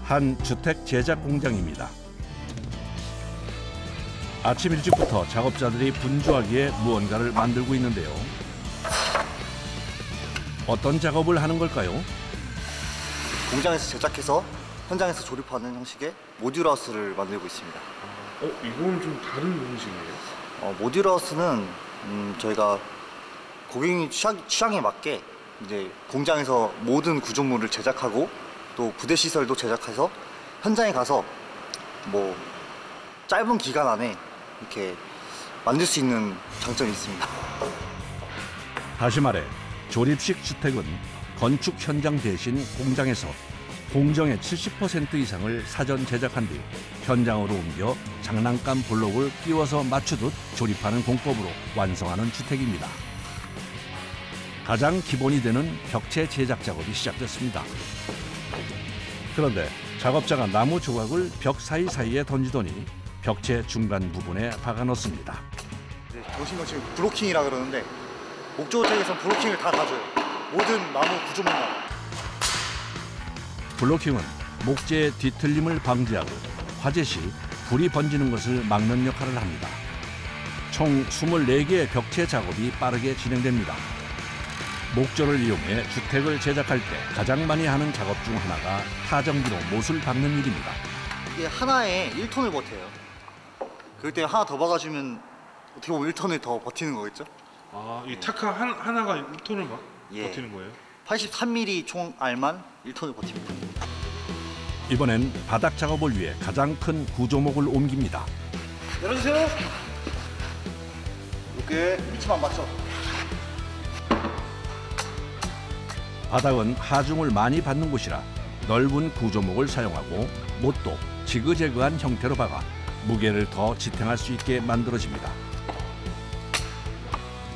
한 주택 제작 공장입니다. 아침 일찍부터 작업자들이 분주하게 무언가를 만들고 있는데요. 어떤 작업을 하는 걸까요? 공장에서 제작해서 현장에서 조립하는 형식의 모듈하우스를 만들고 있습니다. 이건 좀 다른 형식이에요? 모듈하우스는 저희가 고객님 취향에 맞게 이제 공장에서 모든 구조물을 제작하고 또 부대 시설도 제작해서 현장에 가서 뭐 짧은 기간 안에 이렇게 만들 수 있는 장점이 있습니다. 다시 말해 조립식 주택은 건축 현장 대신 공장에서 공정의 70% 이상을 사전 제작한 뒤 현장으로 옮겨 장난감 블록을 끼워서 맞추듯 조립하는 공법으로 완성하는 주택입니다. 가장 기본이 되는 벽체 제작 작업이 시작됐습니다. 그런데 작업자가 나무 조각을 벽 사이사이에 던지더니 벽체 중간 부분에 박아 넣습니다. 보신 거 지금 브로킹이라 그러는데 목조주택에서는 브로킹을 다 놔줘요. 모든 나무 구조물마다. 블로킹은 목재의 뒤틀림을 방지하고 화재 시 불이 번지는 것을 막는 역할을 합니다. 총 24개의 벽체 작업이 빠르게 진행됩니다. 목조를 이용해 주택을 제작할 때 가장 많이 하는 작업 중 하나가 타정기로 못을 박는 일입니다. 이게 하나에 1톤을 버텨요. 그럴 때 하나 더 박아주면 어떻게 보면 1톤을 더 버티는 거겠죠? 이 타카 하나가 1톤을 막 예. 버티는 거예요? 83mm 총알만 1톤을 버팁니다. 이번엔 바닥 작업을 위해 가장 큰 구조목을 옮깁니다. 열어주세요. 이렇게 위치만 맞춰. 바닥은 하중을 많이 받는 곳이라 넓은 구조목을 사용하고 못도 지그재그한 형태로 박아 무게를 더 지탱할 수 있게 만들어집니다.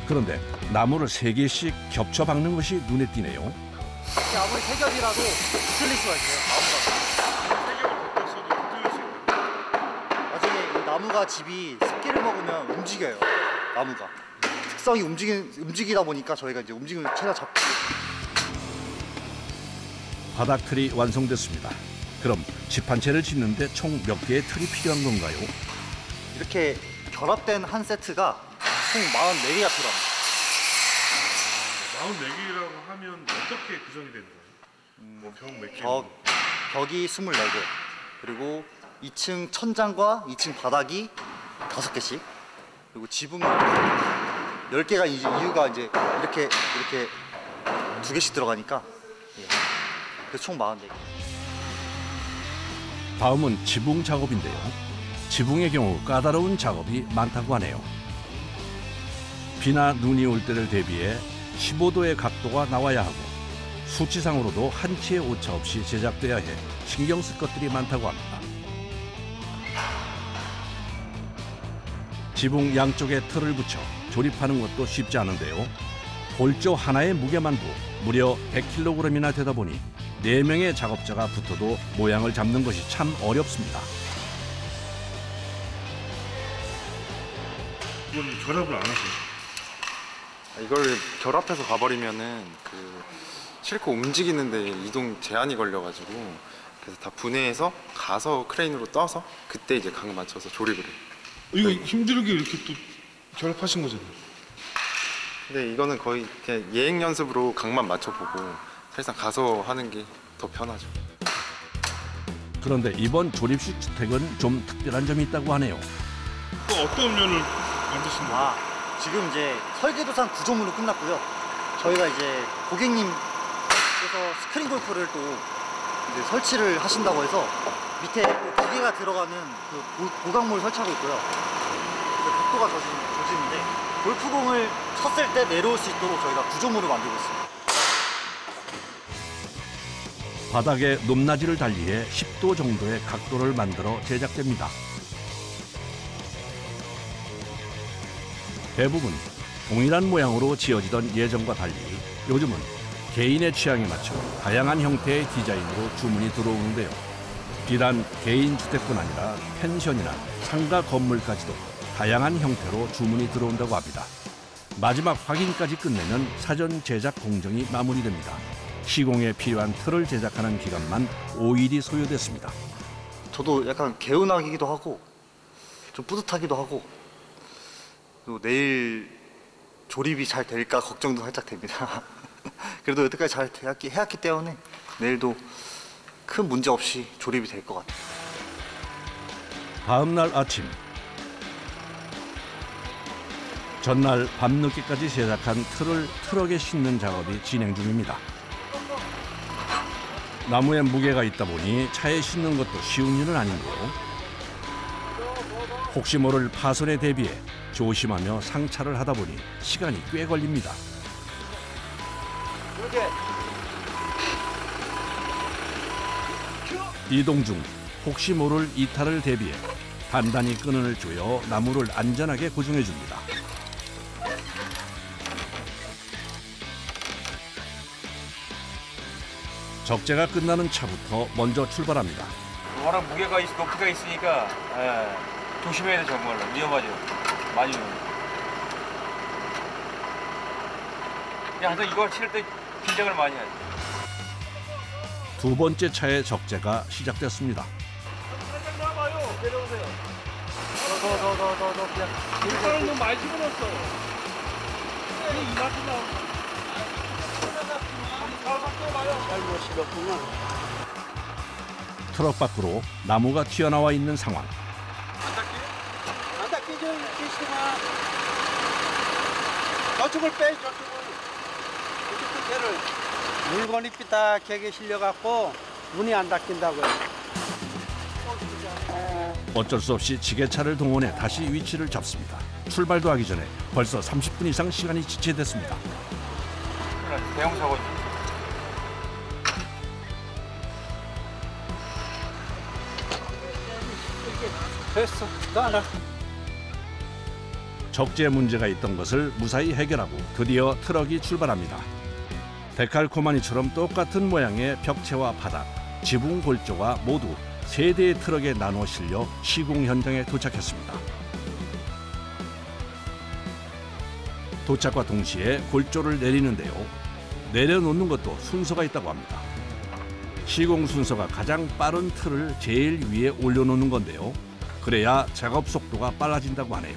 그런데 나무를 3개씩 겹쳐 박는 것이 눈에 띄네요. 아무리 세 겹이라도 틀릴 수가 있어요. 나중에 이 나무가 집이 습기를 먹으면 움직여요. 나무가 특성이 움직이다 보니까 저희가 이제 움직임을 최대한 잡고. 바닥 틀이 완성됐습니다. 그럼 집 한 채를 짓는데 총 몇 개의 틀이 필요한 건가요? 이렇게 결합된 한 세트가 총 44개가 필요합니다. 44개라고 하면 어떻게 구성이 되는 거예요? 뭐 벽 몇 개? 벽이 24개, 그리고 2층 천장과 2층 바닥이 5개씩, 그리고 지붕이 10개가 이유가 이제 이렇게 2개씩 들어가니까. 그래서 총 44개. 다음은 지붕 작업인데요. 지붕의 경우 까다로운 작업이 많다고 하네요. 비나 눈이 올 때를 대비해 15도의 각도가 나와야 하고 수치상으로도 한치의 오차 없이 제작돼야 해 신경 쓸 것들이 많다고 합니다. 지붕 양쪽에 틀을 붙여 조립하는 것도 쉽지 않은데요. 골조 하나의 무게만도 무려 100kg이나 되다 보니 4명의 작업자가 붙어도 모양을 잡는 것이 참 어렵습니다. 이건 결합을 안 하세요? 이걸 결합해서 가버리면은 싣고 움직이는데 이동 제한이 걸려가지고, 그래서 다 분해해서 가서 크레인으로 떠서 그때 이제 각 맞춰서 조립을 해요. 이거 힘들게 이렇게 또 결합하신 거잖아요. 근데 이거는 거의 그냥 예행 연습으로 각만 맞춰보고 사실상 가서 하는 게 더 편하죠. 그런데 이번 조립식 주택은 좀 특별한 점이 있다고 하네요. 또 어떤 면을 만드신 거예요? 지금 이제 설계도상 구조물로 끝났고요. 저희가 이제 고객님께서 스크린 골프를 또 이제 설치를 하신다고 해서 밑에 또 기계가 들어가는 그 고강물을 설치하고 있고요. 각도가 젖지는데 골프공을 쳤을 때 내려올 수 있도록 저희가 구조물을 만들고 있습니다. 바닥의 높낮이를 달리해 10도 정도의 각도를 만들어 제작됩니다. 대부분 동일한 모양으로 지어지던 예전과 달리 요즘은 개인의 취향에 맞춰 다양한 형태의 디자인으로 주문이 들어오는데요. 비단 개인 주택뿐 아니라 펜션이나 상가 건물까지도 다양한 형태로 주문이 들어온다고 합니다. 마지막 확인까지 끝내면 사전 제작 공정이 마무리됩니다. 시공에 필요한 틀을 제작하는 기간만 5일이 소요됐습니다. 저도 약간 개운하기도 하고 좀 뿌듯하기도 하고 그리고 내일 조립이 잘 될까 걱정도 살짝 됩니다. 그래도 여태까지 잘 해왔기 때문에 내일도 큰 문제 없이 조립이 될 것 같아요. 다음 날 아침, 전날 밤늦게까지 제작한 틀을 트럭에 싣는 작업이 진행 중입니다. 나무에 무게가 있다 보니 차에 싣는 것도 쉬운 일은 아닌데요. 혹시 모를 파손에 대비해 조심하며 상차를 하다 보니 시간이 꽤 걸립니다. 이동 중 혹시 모를 이탈을 대비해 단단히 끈을 조여 나무를 안전하게 고정해 줍니다. 적재가 끝나는 차부터 먼저 출발합니다. 워낙 높이가 있으니까 조심해야 돼. 정말로 위험하죠. 많이 위험해. 항상 이걸 칠 때 긴장을 많이 해야 돼. 두 번째 차의 적재가 시작됐습니다. 더 그냥 이거는 너무 많이 집어넣었어. 이만큼 나오고. 트럭 밖으로 나무가 튀어나와 있는 상황. 안 닦이죠? 계시구나. 저쪽을 빼, 저쪽을. 이쪽 개를. 물건이 삐딱하게 실려갖고 문이 안 닦인다고요. 어쩔 수 없이 지게차를 동원해 다시 위치를 잡습니다. 출발도 하기 전에 벌써 30분 이상 시간이 지체됐습니다. 대형 사고지. 됐어. 나. 적재 문제가 있던 것을 무사히 해결하고 드디어 트럭이 출발합니다. 데칼코마니처럼 똑같은 모양의 벽체와 바닥, 지붕 골조가 모두 3대의 트럭에 나눠 실려 시공 현장에 도착했습니다. 도착과 동시에 골조를 내리는데요. 내려놓는 것도 순서가 있다고 합니다. 시공 순서가 가장 빠른 틀을 제일 위에 올려놓는 건데요. 그래야 작업 속도가 빨라진다고 하네요.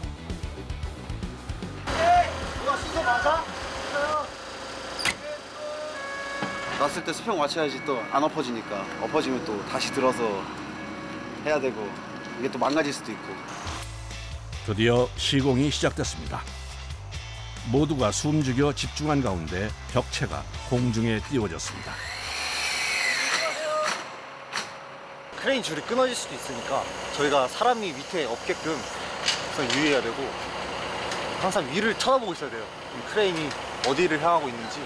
놨을 때 수평 맞춰야지 또 안 엎어지니까 엎어지면 또 다시 들어서 해야 되고 이게 또 망가질 수도 있고. 드디어 시공이 시작됐습니다. 모두가 숨죽여 집중한 가운데 벽체가 공중에 띄워졌습니다. 크레인 줄이 끊어질 수도 있으니까 저희가 사람이 밑에 없게끔 항상 유의해야 되고 항상 위를 쳐다보고 있어야 돼요. 이 크레인이 어디를 향하고 있는지.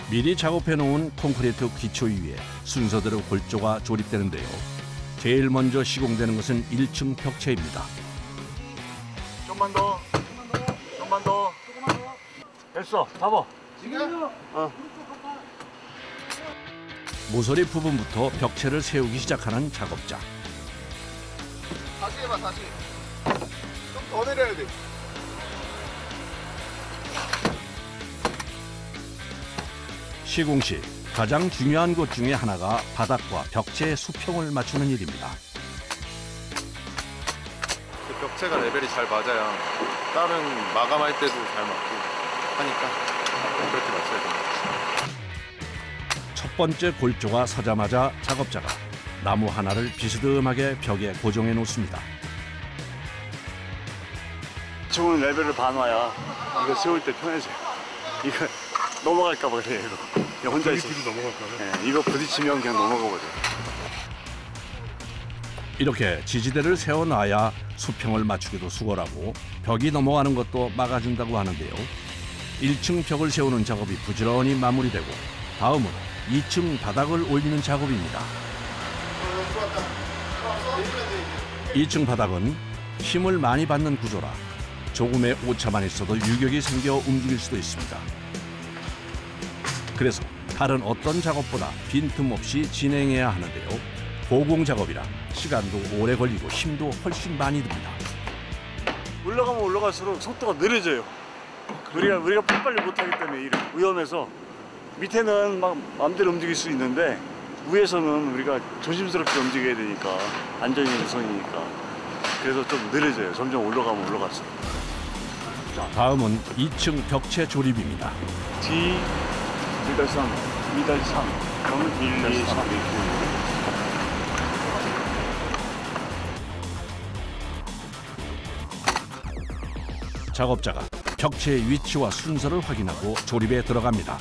미리 작업해놓은 콘크리트 기초 위에 순서대로 골조가 조립되는데요. 제일 먼저 시공되는 것은 1층 벽체입니다. 좀만 더. 됐어. 봐봐. 모서리 부분부터 벽체를 세우기 시작하는 작업자. 다시 해봐 다시. 좀 더 내려야 돼. 시공 시 가장 중요한 것 중에 하나가 바닥과 벽체의 수평을 맞추는 일입니다. 그 벽체가 레벨이 잘 맞아야 다른 마감할 때도 잘 맞고 하니까 그렇게 맞춰야 됩니다. 첫 번째 골조가 서자마자 작업자가 나무 하나를 비스듬하게 벽에 고정해 놓습니다. 좋은 레벨을 봐놔야 이거 세울 때 편해져요. 이거 넘어갈까 봐 그래요. 이거 혼자 있어. 넘어갈까요? 네, 이거 부딪히면 그냥 넘어가 버려요. 이렇게 지지대를 세워놔야 수평을 맞추기도 수월하고 벽이 넘어가는 것도 막아준다고 하는데요. 1층 벽을 세우는 작업이 부지런히 마무리되고 다음은 2층 바닥을 올리는 작업입니다. 2층 바닥은 힘을 많이 받는 구조라 조금의 오차만 있어도 유격이 생겨 움직일 수도 있습니다. 그래서 다른 어떤 작업보다 빈틈없이 진행해야 하는데요. 고공 작업이라 시간도 오래 걸리고 힘도 훨씬 많이 듭니다. 올라가면 올라갈수록 속도가 느려져요. 우리가 빨리 못하기 때문에 일을 위험해서 밑에는 막 마음대로 움직일 수 있는데 위에서는 우리가 조심스럽게 움직여야 되니까 안전이 우선이니까 그래서 좀 느려져요. 점점 올라가면 올라갔어. 다음은 2층 벽체 조립입니다. D 미달 3, 미달 3, 그러면 1, 2, 3 있고. 작업자가 벽체의 위치와 순서를 확인하고 조립에 들어갑니다.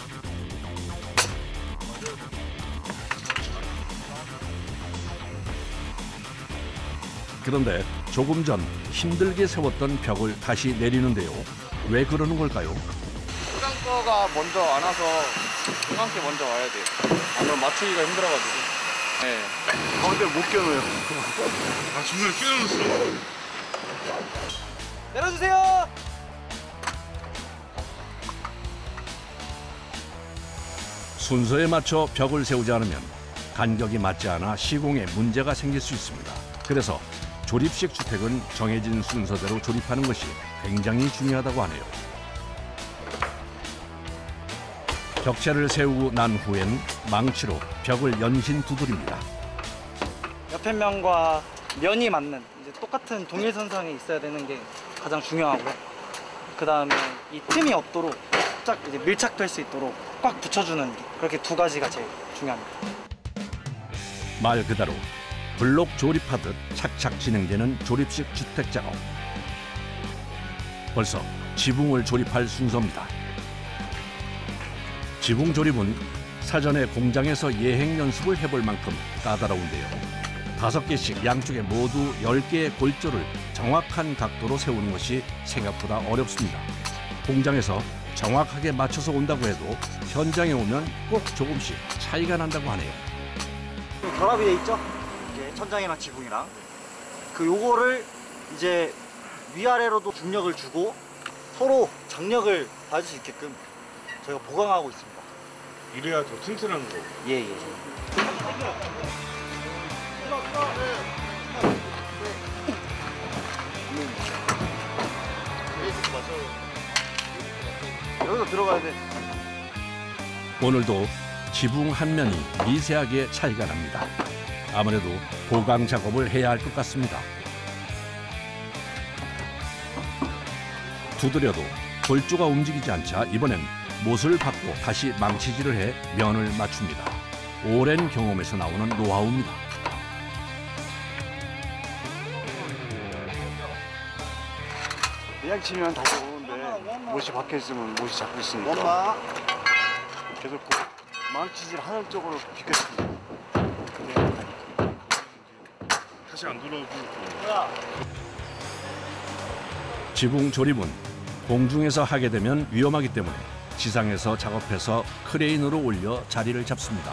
그런데 조금 전 힘들게 세웠던 벽을 다시 내리는데요. 왜 그러는 걸까요? 중간거가 먼저 안 와서 중간게 먼저 와야 돼요. 아무래도 맞추기가 힘들어가지고. 네. 가운데 못 껴놓아요. 아, 중간에 끼워놓으시라고? 내려주세요. 순서에 맞춰 벽을 세우지 않으면 간격이 맞지 않아 시공에 문제가 생길 수 있습니다. 그래서 조립식 주택은 정해진 순서대로 조립하는 것이 굉장히 중요하다고 하네요. 벽체를 세우고 난 후엔 망치로 벽을 연신 두드립니다. 옆에 면과 면이 맞는 이제 똑같은 동일선상에 있어야 되는 게 가장 중요하고요. 그 다음에 이 틈이 없도록 쫙 이제 밀착될 수 있도록 꽉 붙여주는 게 그렇게 두 가지가 제일 중요합니다. 말 그대로 블록 조립하듯 착착 진행되는 조립식 주택 작업. 벌써 지붕을 조립할 순서입니다. 지붕 조립은 사전에 공장에서 예행 연습을 해볼 만큼 까다로운데요. 5개씩 양쪽에 모두 10개의 골조를 정확한 각도로 세우는 것이 생각보다 어렵습니다. 공장에서 정확하게 맞춰서 온다고 해도 현장에 오면 꼭 조금씩 차이가 난다고 하네요. 결합이 돼 있죠? 이제 천장이랑 지붕이랑 요거를 이제 위아래로도 중력을 주고 서로 장력을 받을 수 있게끔 저희가 보강하고 있습니다. 이래야 더 튼튼한 거. 예. 여기서 들어가야 돼. 오늘도 지붕 한 면이 미세하게 차이가 납니다. 아무래도 보강 작업을 해야 할 것 같습니다. 두드려도 골조가 움직이지 않자 이번엔 못을 받고 다시 망치질을 해 면을 맞춥니다. 오랜 경험에서 나오는 노하우입니다. 그냥 치면 다시 오는데 못이 박혀 있으면 못이 잡고 있으니까 엄마. 계속 그 망치질 하는 쪽으로 비켰습니다. 다시 안 돌아오고. 지붕 조립은 공중에서 하게 되면 위험하기 때문에 지상에서 작업해서 크레인으로 올려 자리를 잡습니다.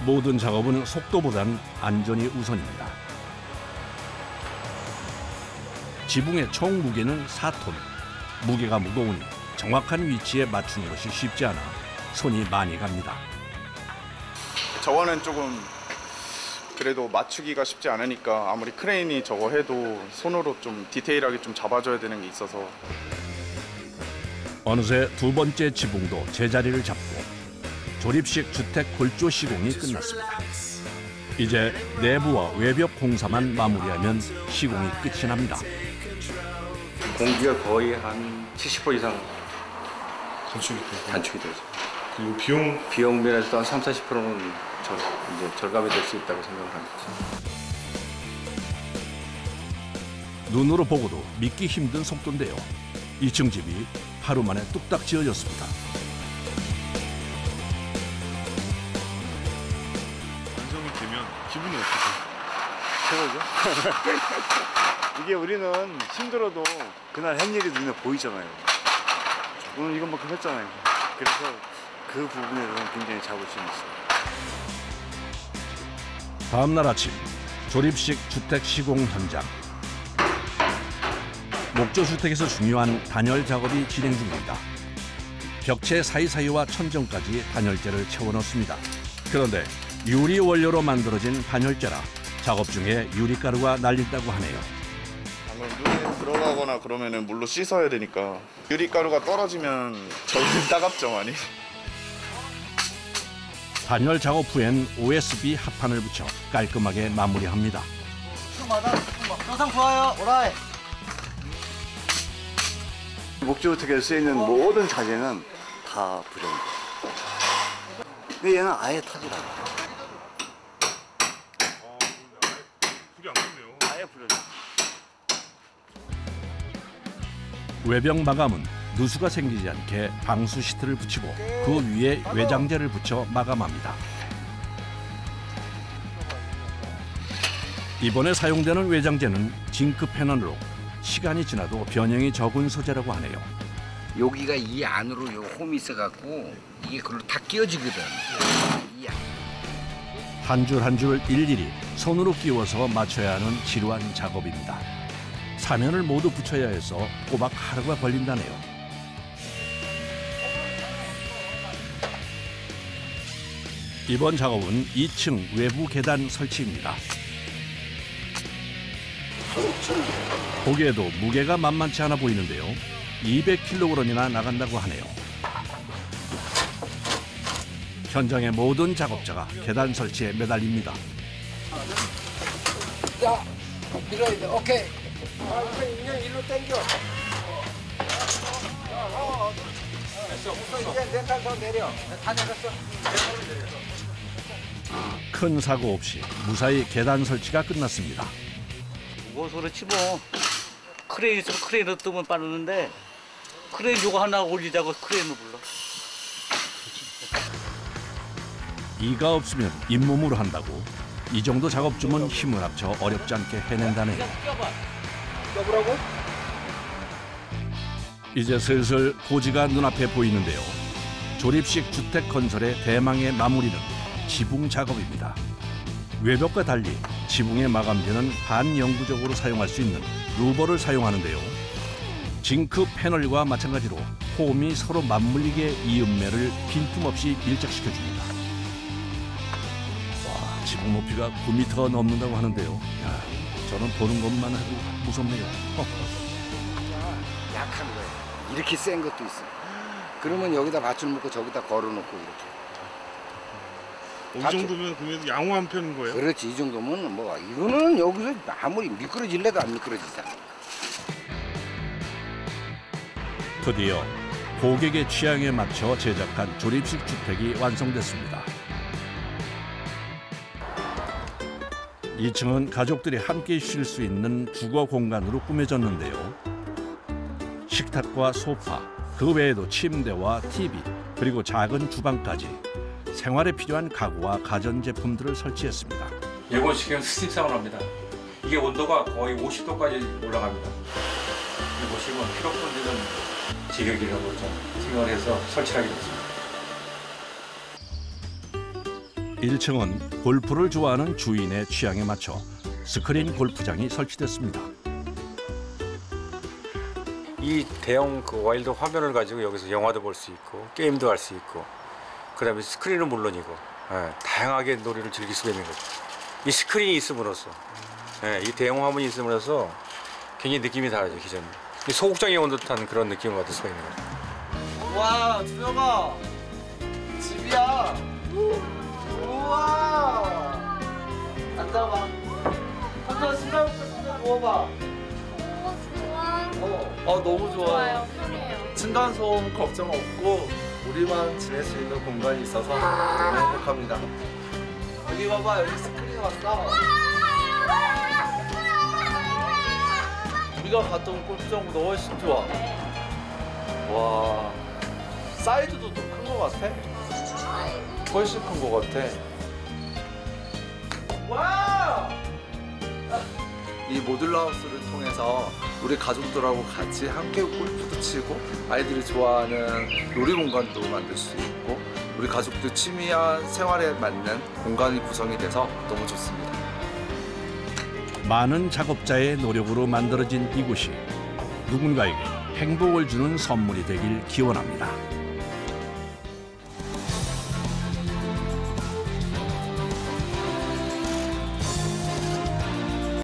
모든 작업은 속도보단 안전이 우선입니다. 지붕의 총 무게는 4톤. 무게가 무거우니 정확한 위치에 맞추는 것이 쉽지 않아 손이 많이 갑니다. 저거는 조금 그래도 맞추기가 쉽지 않으니까 아무리 크레인이 저거 해도 손으로 좀 디테일하게 좀 잡아줘야 되는 게 있어서. 어느새 두 번째 지붕도 제자리를 잡고 조립식 주택 골조 시공이 끝났습니다. 이제 내부와 외벽 공사만 마무리하면 시공이 끝이 납니다. 공기가 거의 한 70% 이상 건축이 되고. 단축이 되죠. 그리고 비용 비용 면에서도 한 30~40%는 이제 절감이 될 수 있다고 생각을 합니다. 눈으로 보고도 믿기 힘든 속도인데요. 2층 집이 하루 만에 뚝딱 지어졌습니다. 완성이 되면 기분이 어떠세요? 최고죠. 이게 우리는 힘들어도 그날 한 일이 눈에 보이잖아요. 오늘 이것만큼 했잖아요. 그래서 그 부분에 대해서는 굉장히 자부심이 있어요. 다음 날 아침 조립식 주택 시공 현장. 목조 주택에서 중요한 단열 작업이 진행 중입니다. 벽체 사이사이와 천정까지 단열재를 채워 넣습니다. 그런데 유리 원료로 만들어진 단열재라 작업 중에 유리가루가 날린다고 하네요. 눈에 들어가거나 그러면은 물로 씻어야 되니까 유리가루가 떨어지면 저는 따갑죠 많이. 단열 작업 후엔 OSB 합판을 붙여 깔끔하게 마무리합니다. 영상 좋아요. 오라이. 목주택에 쓰이는 모든 자재는 다 부정이죠. 근데 얘는 아예 타질 않아. 불이 안 붙네요. 아예 부정이죠. 외벽 마감은 누수가 생기지 않게 방수 시트를 붙이고 그 위에 외장재를 붙여 마감합니다. 이번에 사용되는 외장재는 징크 패널로 시간이 지나도 변형이 적은 소재라고 하네요. 여기가 이 안으로 요 홈이 있어갖고 이게 그걸로 다 끼워지거든. 한 줄 한 줄 일일이 손으로 끼워서 맞춰야 하는 지루한 작업입니다. 사면을 모두 붙여야 해서 꼬박 하루가 걸린다네요. 이번 작업은 2층 외부 계단 설치입니다. 보기에도 무게가 만만치 않아 보이는데요. 200kg이나 나간다고 하네요. 현장의 모든 작업자가 계단 설치에 매달립니다. 자, 밀어야 돼. 오케이. 그냥 일로 당겨. 됐어. 이제 내 더 내려. 다 내렸어. 큰 사고 없이 무사히 계단 설치가 끝났습니다. 무거워서 그렇지 뭐. 크레인 있으면 크레인으로 뜨면 빠르는데 크레인 요거 하나 올리자고 크레인을 불러. 이가 없으면 잇몸으로 한다고 이 정도 작업쯤은 힘을 합쳐 어렵지 않게 해낸다네요. 껴보라고? 이제 슬슬 고지가 눈앞에 보이는데요. 조립식 주택 건설의 대망의 마무리는 지붕 작업입니다. 외벽과 달리 지붕의 마감재는 반영구적으로 사용할 수 있는 루버를 사용하는데요. 징크 패널과 마찬가지로 홈이 서로 맞물리게 이음매를 빈틈없이 밀착시켜줍니다. 와, 지붕 높이가 9m 넘는다고 하는데요. 야, 저는 보는 것만 해도 무섭네요. 약한 거예요. 이렇게 센 것도 있어. 그러면 여기다 밧줄 묶고 저기다 걸어놓고 이렇게. 이 정도면 그러면 양호한 편인 거예요? 그렇지. 이 정도면 뭐 이거는 여기서 아무리 미끄러질래도 안 미끄러지잖아. 드디어 고객의 취향에 맞춰 제작한 조립식 주택이 완성됐습니다. 2층은 가족들이 함께 쉴 수 있는 주거 공간으로 꾸며졌는데요. 식탁과 소파, 그 외에도 침대와 TV, 그리고 작은 주방까지 생활에 필요한 가구와 가전제품들을 설치했습니다. 일본식은 스팀 사우나입니다. 이게 온도가 거의 50도까지 올라갑니다. 여기 보시면 피로톤되는 제격이라고 좀 생각을 해서 설치하게 됐습니다. 1층은 골프를 좋아하는 주인의 취향에 맞춰 스크린 골프장이 설치됐습니다. 이 대형 그 와일드 화면을 가지고 여기서 영화도 볼 수 있고 게임도 할 수 있고 그다음에 스크린은 물론이고 다양하게 놀이를 즐길 수가 있는 거죠. 이 스크린이 있음으로써 이 대형 화면이 있음으로써 굉장히 느낌이 다르죠. 기존 소극장에 온 듯한 그런 느낌을 받을 수가 있는 거죠. 와, 준영아. 집이야. 우와. 앉아봐. 앉아, 신발부터 누워봐. 너무 좋아. 좋아요. 편해요. 층간소음 걱정 없고 우리만 지낼 수 있는 공간이 있어서 너무 행복합니다. 여기 봐봐, 여기 스크린 왔어. 우리가 갔던 골프장보다 훨씬 좋아. 와, 사이즈도 더 큰 것 같아. 훨씬 큰 것 같아. 와! 이 모듈러 하우스를 통해서 우리 가족들하고 같이 함께 골프도 치고 아이들이 좋아하는 놀이 공간도 만들 수 있고 우리 가족들 취미와 생활에 맞는 공간이 구성이 돼서 너무 좋습니다. 많은 작업자의 노력으로 만들어진 이곳이 누군가에게 행복을 주는 선물이 되길 기원합니다.